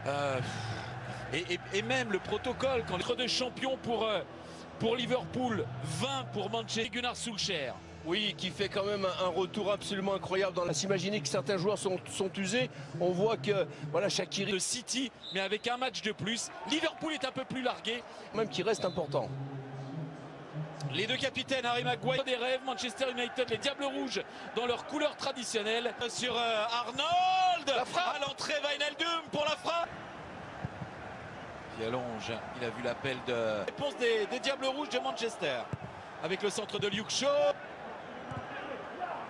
Euh, et même le protocole, quand les de champion pour Liverpool, 20 pour Manchester, Gunnar Solskjaer. Oui, qui fait quand même un retour absolument incroyable. À s'imaginer que certains joueurs sont usés. On voit que voilà, Shaqiri de City, mais avec un match de plus. Liverpool est un peu plus largué. Même qui reste important. Les deux capitaines, Harry Maguire des rêves, Manchester United, les Diables Rouges dans leur couleur traditionnelle. Sur Arnold, à l'entrée, Wijnaldum pour la frappe. Qui allonge, il a vu l'appel de réponse des Diables Rouges de Manchester. Avec le centre de Luke Shaw.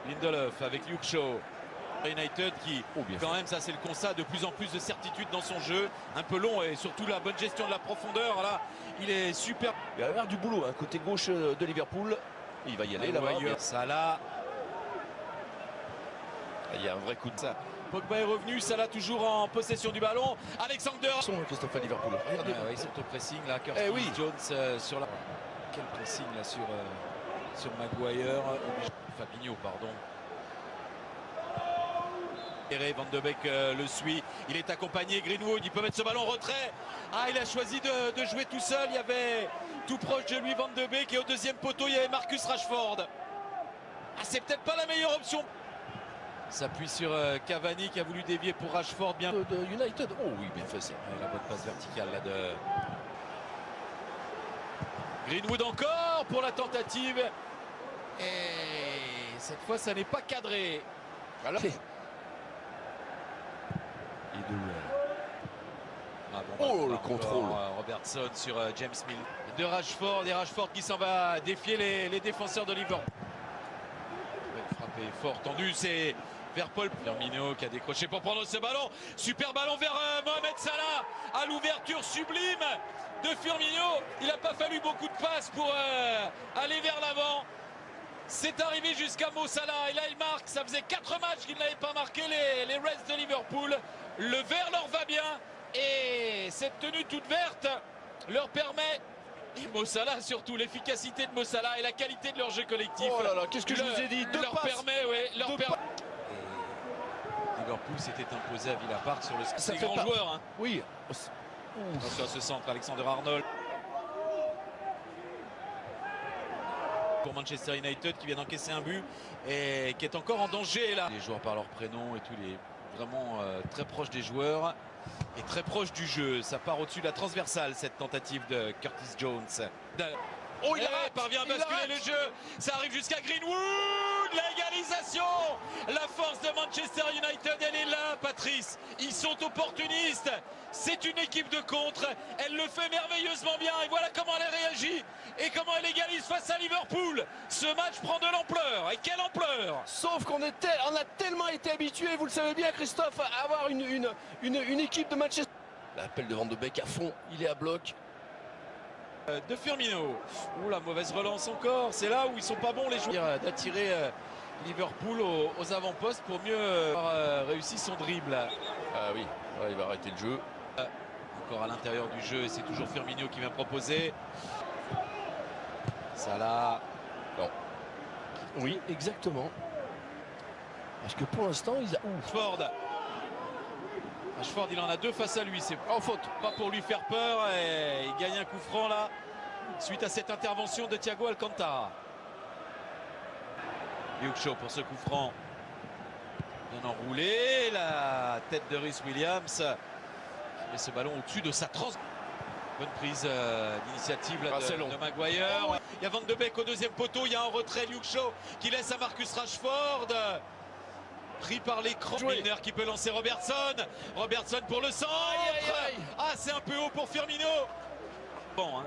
Lindelof avec Luke Shaw. United qui, quand même, ça c'est le constat, de plus en plus de certitude dans son jeu. Un peu long et surtout la bonne gestion de la profondeur. Là, il est super. Il va y avoir du boulot, hein, côté gauche de Liverpool. Il va y aller là-bas. Salah. Il y a un vrai coup de ça. Pogba est revenu, Salah toujours en possession du ballon. Alexander. Ils sont Christophe à Liverpool. Regardez. Ils sont au pressing là. Oui. Jones sur la. Quel pressing là sur Maguire. Fabinho, pardon. Van de Beek le suit, il est accompagné, Greenwood, il peut mettre ce ballon en retrait. Ah, il a choisi de jouer tout seul, il y avait tout proche de lui Van de Beek et au deuxième poteau il y avait Marcus Rashford. Ah, c'est peut-être pas la meilleure option. S'appuie sur Cavani qui a voulu dévier pour Rashford, bien de United. Oh oui, bien fait ça. La bonne passe verticale là de Greenwood encore pour la tentative. Et cette fois ça n'est pas cadré. Voilà. Le contrôle. Robertson sur James Milner. De Rashford, et Rashford qui s'en va défier les défenseurs de Liverpool. Frappé fort tendu, c'est vers Paul Firmino qui a décroché pour prendre ce ballon. Super ballon vers Mohamed Salah à l'ouverture sublime de Firmino. Il n'a pas fallu beaucoup de passes pour aller vers l'avant. C'est arrivé jusqu'à Mo Salah et là il marque. Ça faisait 4 matchs qu'il n'avait pas marqué les Reds de Liverpool. Le vert leur va bien et cette tenue toute verte leur permet, et Mo Salah surtout, l'efficacité de Mo Salah et la qualité de leur jeu collectif. Oh là là, qu'est-ce que je vous ai dit, leur permet, Liverpool s'était imposé à Villa Park sur le c'est grand joueur. Hein. Oui. Attention à ce centre, Alexander Arnold. Pour Manchester United qui vient d'encaisser un but et qui est encore en danger là. Les joueurs par leur prénom et tout, il est vraiment très proche des joueurs et très proche du jeu. Ça part au-dessus de la transversale cette tentative de Curtis Jones. Oh, il parvient à basculer le jeu. Ça arrive jusqu'à Greenwood. L'égalisation. La force de Manchester United, elle est là, Patrice. Ils sont opportunistes. C'est une équipe de contre. Elle le fait merveilleusement bien. Et voilà comment elle réagit. Et comment elle égalise face à Liverpool. Ce match prend de l'ampleur. Et quelle ampleur! Sauf qu'on a tellement été habitués, vous le savez bien, Christophe, à avoir une équipe de Manchester. L'appel de Van de Beek à fond. Il est à bloc. De Firmino. Ouh, la mauvaise relance encore. C'est là où ils sont pas bons les joueurs. D'attirer Liverpool aux avant-postes pour mieux réussir son dribble. Ah oui, ouais, il va arrêter le jeu. Encore à l'intérieur du jeu et c'est toujours Firmino qui vient proposer. Salah. Non. Oui, exactement. Parce que pour l'instant, ils Rashford, il en a 2 face à lui. C'est en faute. Pas pour lui faire peur. Et il gagne un coup franc là. Suite à cette intervention de Thiago Alcantara. Luke Shaw pour ce coup franc. Bien enroulé. La tête de Rhys Williams. Qui met ce ballon au-dessus de sa trans. Bonne prise d'initiative de Maguire. Oh, ouais. Il y a Van de Beek au deuxième poteau. Il y a un retrait Luke Shaw qui laisse à Marcus Rashford. Pris par l'écran. Milner qui peut lancer Robertson. Robertson pour le centre. Ah, c'est un peu haut pour Firmino. Bon, hein.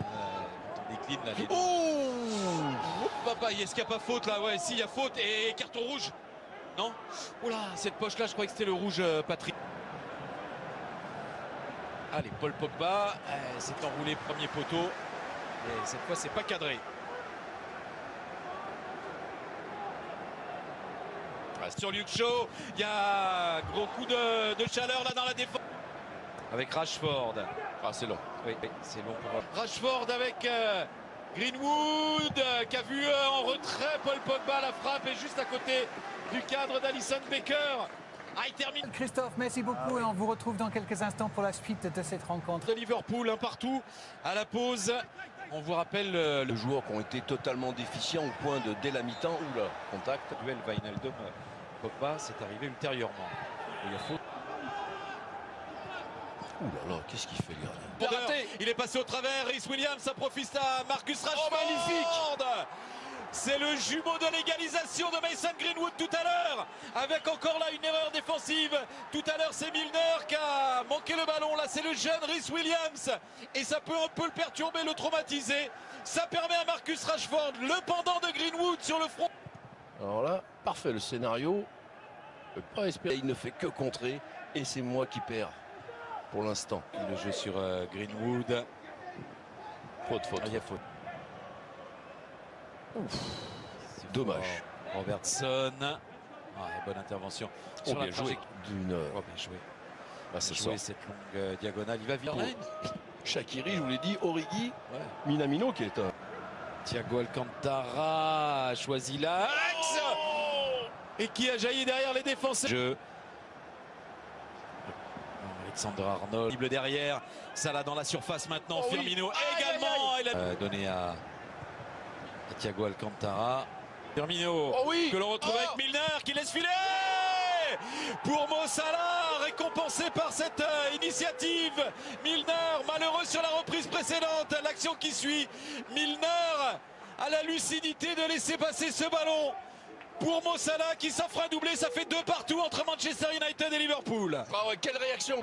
On décline là. Papa, est-ce qu'il n'y a pas faute là? Ouais, si, il y a faute. Et carton rouge. Non? Oula, cette poche là, je croyais que c'était le rouge, Patrick. Allez, Paul Pogba s'est enroulé premier poteau. Et cette fois, c'est pas cadré. Sur Luke Shaw, il y a gros coup de chaleur là dans la défense. Avec Rashford. Ah, c'est long. Oui, c'est long pour Rashford avec Greenwood qui a vu en retrait Paul Pogba. La frappe est juste à côté du cadre d'Alisson Becker. Ah, il termine. Christophe, merci beaucoup et on vous retrouve dans quelques instants pour la suite de cette rencontre. De Liverpool, un partout à la pause. On vous rappelle Les joueurs qui ont été totalement déficients au point de, dès la mi-temps, oula, contact. duel Wijnaldum Pogba, c'est arrivé ultérieurement. Il y a faute. Ouh là là, qu'est-ce qu'il fait, le gardien? Raté. Il est passé au travers. Rhys Williams, ça profite à Marcus Rashford. Oh, magnifique! C'est le jumeau de l'égalisation de Mason Greenwood tout à l'heure, avec encore là une erreur défensive. Tout à l'heure, c'est Milner qui a manqué le ballon. Là, c'est le jeune Rhys Williams. Et ça peut un peu le perturber, le traumatiser. Ça permet à Marcus Rashford, le pendant de Greenwood sur le front. Alors là, parfait le scénario. Je peux pas espérer. Il ne fait que contrer. Et c'est moi qui perds. Pour l'instant. Le jeu sur Greenwood. Faute, faute. Ah, il y a faute. C'est dommage. Robertson. Ah, bonne intervention. Sur la bien joué. D'une. Oh, bien joué. Ah, ça Jouer sort. cette longue diagonale. Il va vite. Shaqiri, je vous l'ai dit, Origi, Ouais. Minamino qui est un. Thiago Alcantara a choisi l'axe. Et qui a jailli derrière les défenseurs. Jeu. Alexander Arnold. Libre derrière. Salah dans la surface maintenant. Oh oui. Firmino Aïe, également. aïe, Il a donné à Thiago Alcantara. Firmino. Oh oui. Que l'on retrouve avec Milner qui laisse filer. Pour Mo Salah, récompensé par cette initiative. Milner, malheureux sur la reprise précédente. L'action qui suit. Milner a la lucidité de laisser passer ce ballon. Pour Mo Salah qui s'offre un doublé, ça fait 2 partout entre Manchester United et Liverpool. Ah ouais, quelle réaction!